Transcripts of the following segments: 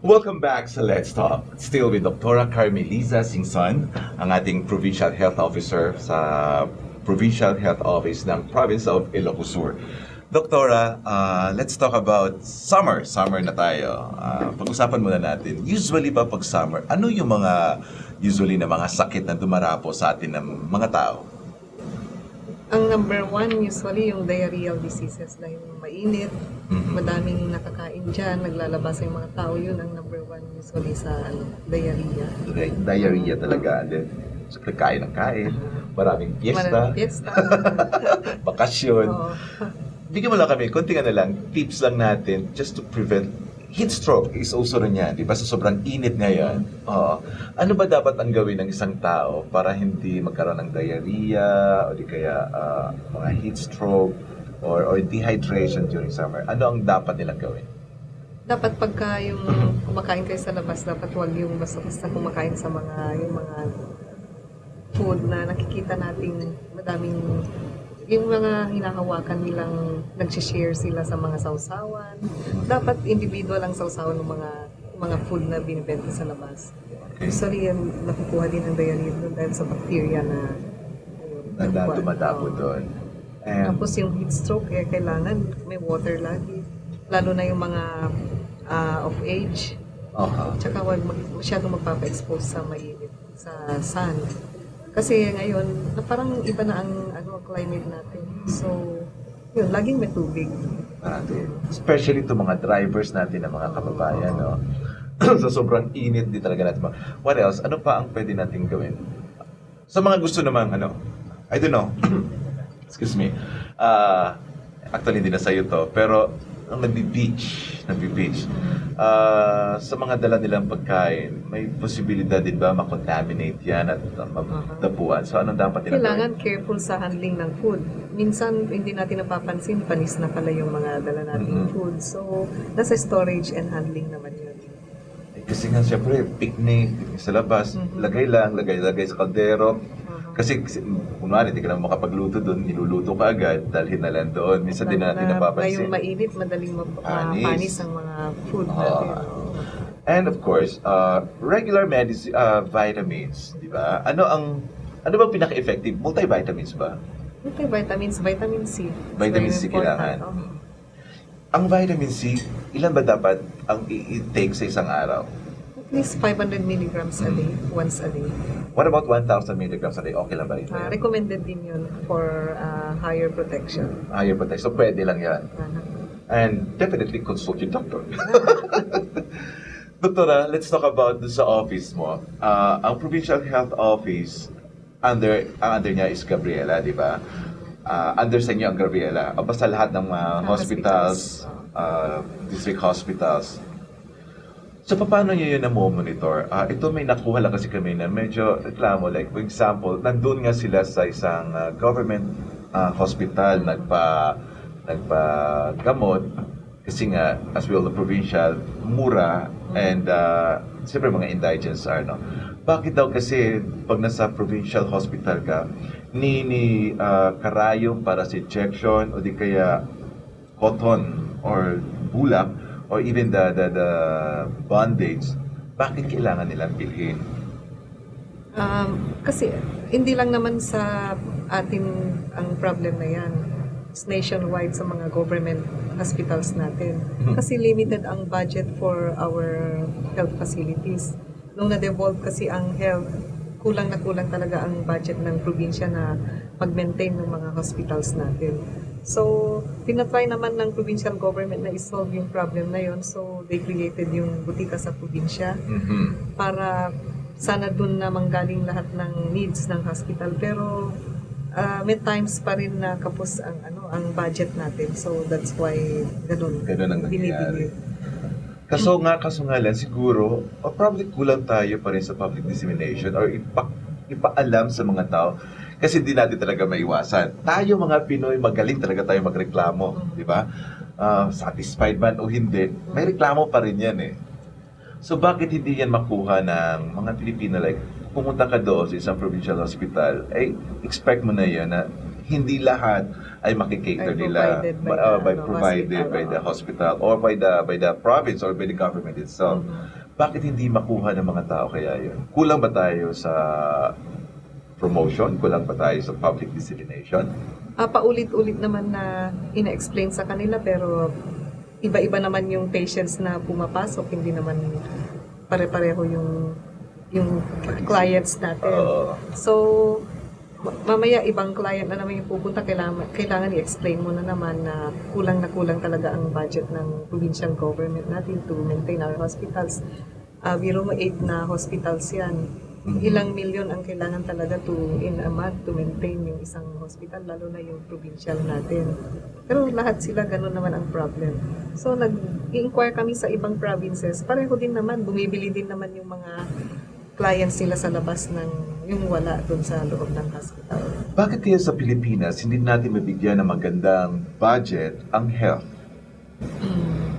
Welcome back sa Let's Talk. Still with Dr. Carmelisa Singson, ang ating Provincial Health Officer sa Provincial Health Office ng Province of Ilocos Sur. Doktora, let's talk about summer. Summer na tayo. Pag-usapan muna natin. Usually pa pag summer, ano yung mga usually na mga sakit na dumarapo sa atin ng mga tao? Ang number one, usually yung diarrheal diseases dahil mainit, madaming nakakain dyan, naglalabas yung mga tao, yun ang number one usually sa diarrhea. Okay, diarrhea talaga. And then, so, kain ng kain, maraming piyesta, Maraming piyesta. bakasyon. Oo. Bigyan mo lang kami, konting lang, tips lang natin just to prevent heat stroke is also rin yan, di ba? Sa sobrang init ngayon. Ano ba dapat ang gawin ng isang tao para hindi magkaroon ng diarrhea o di kaya mga heat stroke or dehydration during summer? Ano ang dapat nilang gawin? Dapat pagka yung kumakain kayo sa labas, dapat huwag yung basta-basta kumakain sa yung mga food na nakikita nating madaming yung mga hinahawakan nilang nag-share sila sa mga sausawan. Dapat individual ang sausawan ng mga food na binibenta sa labas. Usually yan, nakukuha din ang diarrhea doon dahil sa bacteria na Dumadapo doon. And, tapos yung heat stroke, kailangan may water lagi. Lalo na yung mga of age. Tsaka huwag masyadong magpapa-expose sa mainit, sa sun. Kasi ngayon, parang iba na ang climate natin. So, yun, laging may tubig. Especially to mga drivers natin ng mga kababayan, no? Sa sobrang init din talaga natin. What else? Ano pa ang pwede natin gawin? Sa mga gusto namang, I don't know. Excuse me. Actually, hindi na sa'yo to. Pero, ang nagbi-beach. Sa mga dala nilang pagkain, may posibilidad din ba makontaminate yan at madapuan? So, anong dapat nila Kailangan careful sa handling ng food. Minsan, hindi natin napapansin, panis na pala yung mga dala nating food. So, nasa storage and handling naman yun. Kasi nga, siyempre, picnic sa labas, lagay sa kaldero. Kasi kunwari, hindi ka naman makapagluto doon, niluluto ka agad, dalhin na lang doon. Minsan din natin napapansin. Ngayong mainit, madaling mapanis ang mga food natin. And of course, regular vitamins, di ba? Ano ba pinaka-effective? Multivitamins ba? Multivitamins, vitamin C. Vitamin C Very kailangan. important. Ang vitamin C, ilan ba dapat ang i-take sa isang araw? At least 500 milligrams a day, once a day. What about 1,000 milligrams a day? Okay lang ba rin? Recommended din yun for higher protection. Higher protection. So, pwede lang yan. And definitely consult your doctor. Doktora, let's talk about sa office mo. Ang Provincial Health Office, under niya is Gabriela, di ba? Under sa inyo ang Gabriela. O basta lahat ng hospitals, district hospitals. So, paano niyo yun na-monitor? Ito may nakuha lang kasi kami na medyo reklamo. Like, for example, nandun nga sila sa isang government hospital, nagpa-gamot. Kasi nga, as we all know, provincial, mura, and siyempre mga indigents are, no? Bakit daw kasi pag nasa provincial hospital ka, karayom para sa injection o di kaya cotton or bulak, or even the bondage, bakit kailangan nilang bilhin? Kasi hindi lang naman sa atin ang problem na yan. It's nationwide sa mga government hospitals natin. Kasi limited ang budget for our health facilities. Nung na-devolve kasi ang health, kulang na kulang talaga ang budget ng probinsya na mag-maintain ng mga hospitals natin. So, tinatry naman ng provincial government na isolve yung problem na yon. So, they created yung butika sa probinsya para sana dun na manggaling lahat ng needs ng hospital. Pero, may times pa rin na kapos ang budget natin. So, that's why ganun ang nangyayari. binibigay. Kaso nga lang, siguro, probably kulang tayo pa rin sa public dissemination or ipaalam sa mga tao. Kasi di natin talaga maiwasan. Tayo mga Pinoy, magaling talaga tayo magreklamo. Di ba? Satisfied man o hindi, may reklamo pa rin yan eh. So bakit hindi yan makuha ng mga Pilipino? Like, pumunta ka doon sa isang provincial hospital, expect mo na yan na hindi lahat ay makikater nila provided by the hospital or by the province or by the government itself. Bakit hindi makuha ng mga tao kaya yun? Kulang ba tayo sa promotion? Kulang ba tayo sa public dissemination? Paulit-ulit naman na ina-explain sa kanila pero iba-iba naman yung patients na pumapasok, hindi naman pare-pareho yung clients natin. So, mamaya ibang client na naman yung pupunta, kailangan i-explain mo na naman na kulang talaga ang budget ng provincial government natin to maintain our hospitals. Biro mo 8 na hospitals yan. Ilang milyon ang kailangan talaga in a month to maintain yung isang hospital, lalo na yung provincial natin. Pero lahat sila ganun naman ang problem. So nag-inquire kami sa ibang provinces, pareho din naman, bumibili din naman yung mga clients nila sa labas ng yung wala doon sa loob ng hospital. Bakit kaya sa Pilipinas hindi natin mabigyan ng magandang budget ang health?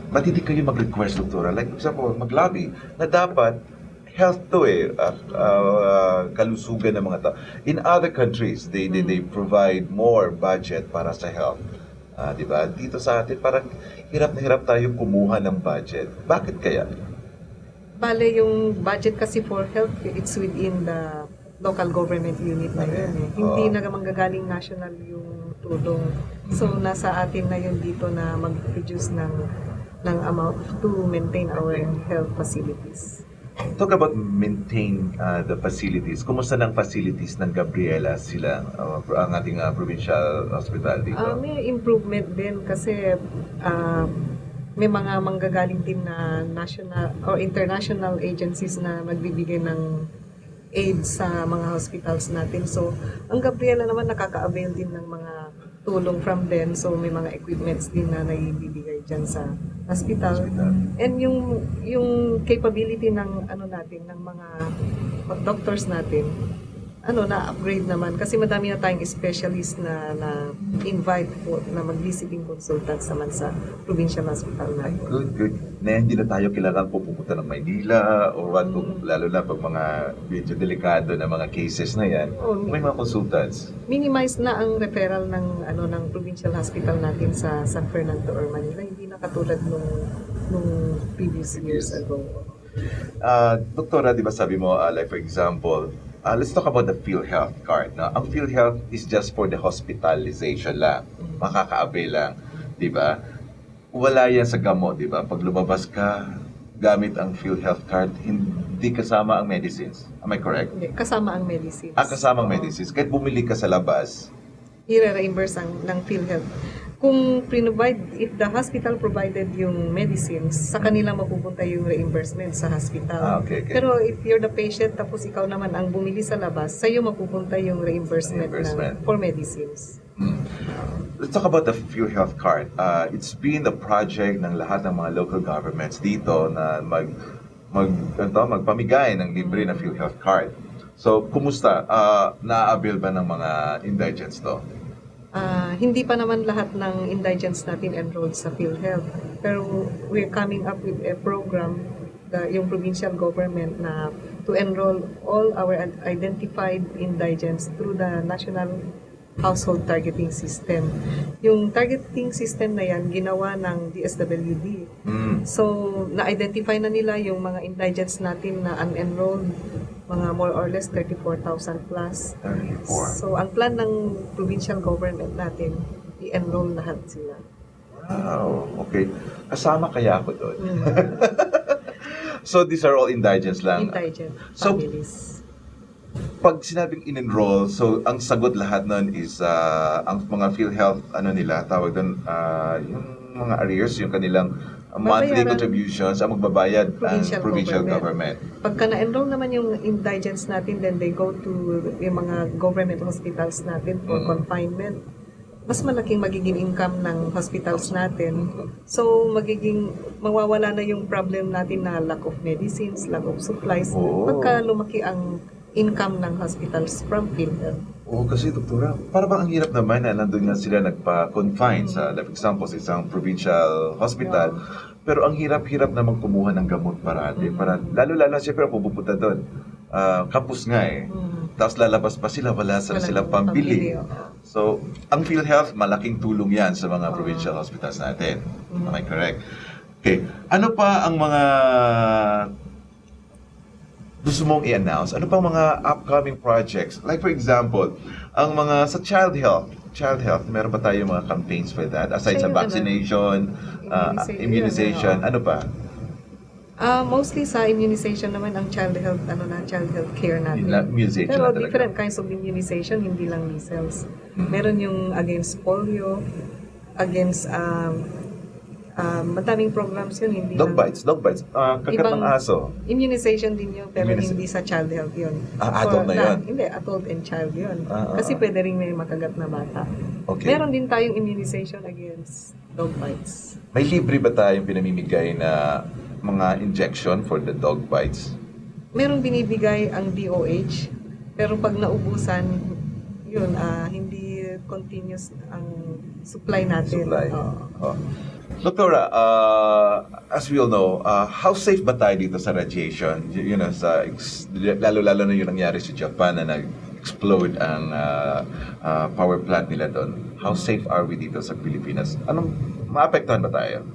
Ba't hindi kayo mag-request, doktora? Like, for example, mag-lobby na dapat health to kalusugan ng mga tao. In other countries, they provide more budget para sa health. Di ba? Dito sa atin, parang hirap na hirap tayo kumuha ng budget. Bakit kaya? Bale, yung budget kasi for health, it's within the local government unit na yun. Hindi na manggagaling national yung tulong. So, nasa atin na yun dito na mag-produce ng amount to maintain our health facilities. Talk about maintain the facilities. Kumusta ng facilities ng Gabriela sila, ang ating provincial hospital dito? May improvement din kasi may mga manggagaling din na national or international agencies na magbibigay ng aid sa mga hospitals natin. So, ang Gabriela naman nakaka-avail din ng mga tulong from them. So, may mga equipments din na naibibigay dyan sa hospital. And yung capability ng natin, ng mga doctors natin, na-upgrade naman. Kasi madami na tayong specialist na invite po na mag-visiting consultants naman sa provincial hospital natin. Good. Na hindi na tayo kailangan pupunta ng Maynila or what, lalo na pag mga medyo delikado na mga cases na yan. May mga consultants. Minimize na ang referral ng provincial hospital natin sa San Fernando or Manila. Hindi na katulad nung previous years ago. Doktora, di ba sabi mo, like for example, let's talk about the PhilHealth card. No? Ang PhilHealth is just for the hospitalization lang. Makaka-avail lang. Di ba? Wala yan sa gamot, di ba? Pag lumabas ka, gamit ang PhilHealth card, hindi kasama ang medicines. Am I correct? Hindi, kasama ang medicines. Kasama ang medicines. Kahit bumili ka sa labas, i-reimburse ng PhilHealth. Kung if the hospital provided yung medicines, sa kanila mapupunta yung reimbursement sa hospital. Okay. Pero if you're the patient, tapos ikaw naman ang bumili sa labas, sa'yo mapupunta yung reimbursement. For medicines. Let's talk about the PhilHealth card. It's been the project ng lahat ng mga local governments dito na magpamigay ng libre na PhilHealth card. So, kumusta? Na-avail ba ng mga indigents to? Hindi pa naman lahat ng indigents natin enrolled sa PhilHealth. Pero we're coming up with a program, yung provincial government, na to enroll all our identified indigents through the National Household Targeting System. Yung targeting system na yan, ginawa ng DSWD. So, na-identify na nila yung mga indigents natin na unenrolled, mga more or less 34,000 plus. 34. So, ang plan ng provincial government natin, i-enroll lahat sila. Wow, okay. Kasama kaya ako doon. So, these are all indigents lang? Indigent So, families. pag sinabing in-enroll, so ang sagot lahat nun is ang mga PhilHealth, nila, tawag doon, yung mga arrears, yung kanilang monthly contributions ang magbabayad ang provincial government. Pagka na-enroll naman yung indigents natin, then they go to yung mga government hospitals natin for confinement. Mas malaking magiging income ng hospitals natin. So, mawawala na yung problem natin na lack of medicines, lack of supplies. Pagka lumaki ang income ng hospitals from PhilHealth. Kasi doktora, para bang ang hirap naman na nandun nga sila nagpa-confine sa, like example, sa isang provincial hospital, pero ang hirap-hirap naman kumuha ng gamot parati. Lalo-lalo siyempre pupunta doon. Campus nga Tapos lalabas pa sila, wala silang pambili. So, ang PhilHealth, malaking tulong yan sa mga provincial hospitals natin. Am I correct? Okay. Ano pa ang mga gusto mong i-announce? Ano pang mga upcoming projects? Like for example, ang mga sa child health, meron ba tayo mga campaigns for that? Aside sa Ayun, vaccination, immunization, ano pa? Mostly sa immunization naman ang child health care natin. Immunization Pero na talaga. different kinds of immunization, hindi lang measles. Meron yung against polio, against madaming programs yun, hindi Dog lang. bites, kagat ng Ibang- aso. Immunization din yun, pero Immuniz- hindi sa child health yun. Adult na yun? Hindi, adult and child yun. Ah, Kasi pwede rin may makagat na bata. Okay. Meron din tayong immunization against dog bites. May libre ba tayong pinamimigay na mga injection for the dog bites? Meron binibigay ang DOH, pero pag naubusan, yun, hindi continuous ang supply natin. Supply. Oo. Oh. Doktora, as we all know, how safe ba tayo dito sa radiation? You know, lalo-lalo na yung nangyari sa Japan na nag-explode ang power plant nila doon. How safe are we dito sa Pilipinas? Anong maapektuhan ba tayo?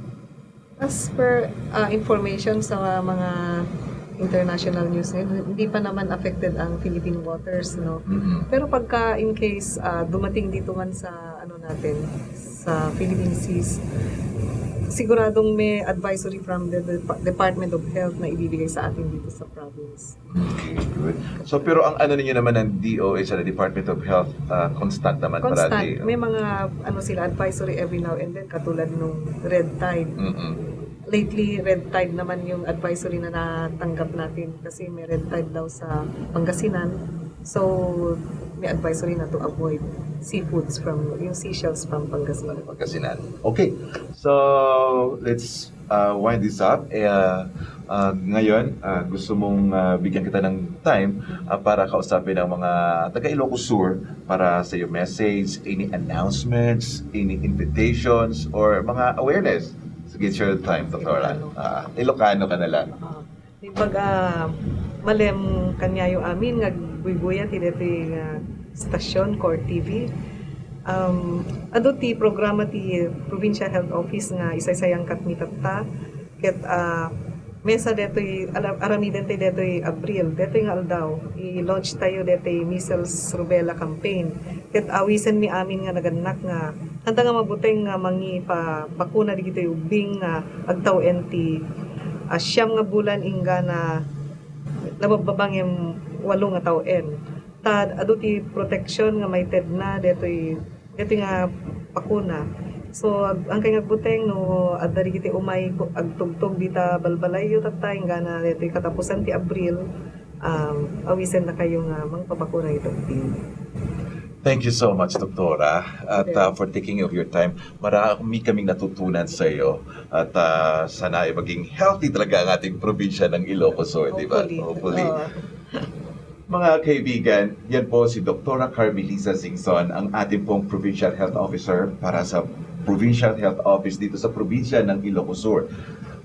As per information sa mga international news ngayon, hindi pa naman affected ang Philippine waters, no? Mhm. Pero pagka in case dumating dito man sa natin, sa Philippine seas, siguradong may advisory from the Department of Health na ibibigay sa atin dito sa province. Okay, good. So, pero ang ano ninyo naman ng DOH sa Department of Health, constant naman Constant. parati. May mga sila advisory every now and then, katulad nung red tide. Mm-mm. Lately, red tide naman yung advisory na natanggap natin kasi may red tide daw sa Pangasinan. So, may advisory na to avoid seafoods from, yung seashells from Pangasinan. Pagkasinan. Okay. So, let's wind this up. Ngayon, gusto mong bigyan kita ng time para kausapin ang mga taga Ilocos Sur para sa iyo message, any announcements, any invitations, or mga awareness. Sige, share the time, Doktora. Ilocano ka na lang. Pag malem kanyayo amin nga buy-buya ti dito stasyon Core TV. Ado ti programa ti Provincial Health Office nga isaysayang katmitata ket mesa detoy aramiden ti detoy Abril detoy nga aldaw i-launch tayo detoy measles rubella campaign ket awisen mi amin nga naganak nga handa nga mabuteng nga mangi pa bakuna di gitoy ubing nga agtawen ti siyam nga bulan ingga na nababang yung 8 nga tawen. Tad adu ti protection nga may ted na detoy nga bakuna. So ang kay nagbuteng no adari kiti umay agtugtog dita balbalayo tatay nga na detoy katapusan ti Abril awisen na kayo nga mangpabakuna ito ti. Thank you so much, Doktora, at for taking of your time. Marami kaming natutunan sa iyo at sana ay maging healthy talaga ang ating probinsya ng Ilocos Sur, di ba? Hopefully. Mga kaibigan, yan po si Doktora Carmelisa Singson, ang ating pong Provincial Health Officer para sa Provincial Health Office dito sa probinsya ng Ilocos Sur.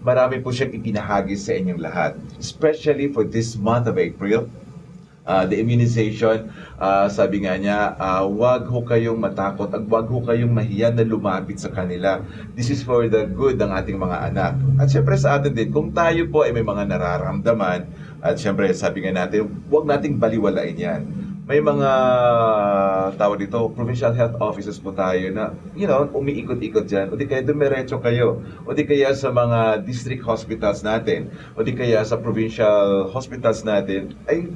Marami po siyang ipinahagi sa inyong lahat, especially for this month of April. The immunization, sabi nga niya, wag ho kayong matakot at wag ho kayong mahiya na lumapit sa kanila. This is for the good ng ating mga anak. At syempre sa atin din, kung tayo po ay may mga nararamdaman, at syempre sabi nga natin, wag nating baliwalain yan. May mga tawag dito, provincial health offices po tayo na, umiikot-ikot dyan. O di kaya dumiretso kayo. O di kaya sa mga district hospitals natin. O di kaya sa provincial hospitals natin. Ay,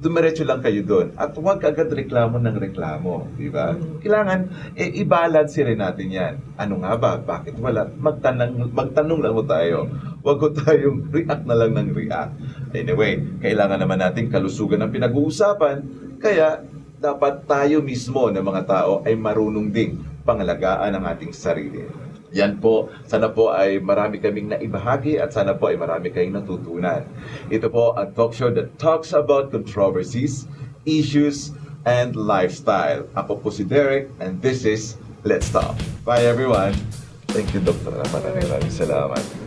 dumiretso lang kayo doon. At huwag agad reklamo ng reklamo. Di ba? Kailangan, i-balance rin natin yan. Ano nga ba? Bakit wala? Magtanong lang mo tayo. Huwag ko tayong react na lang ng react. Anyway, kailangan naman natin kalusugan ng pinag-uusapan. Kaya, dapat tayo mismo ng mga tao ay marunong ding pangalagaan ang ating sarili. Yan po, sana po ay marami kaming naibahagi at sana po ay marami kayong natutunan. Ito po ang talk show that talks about controversies, issues, and lifestyle. Ako po si Derek and this is Let's Talk. Bye everyone. Thank you, Dr. Maraming salamat.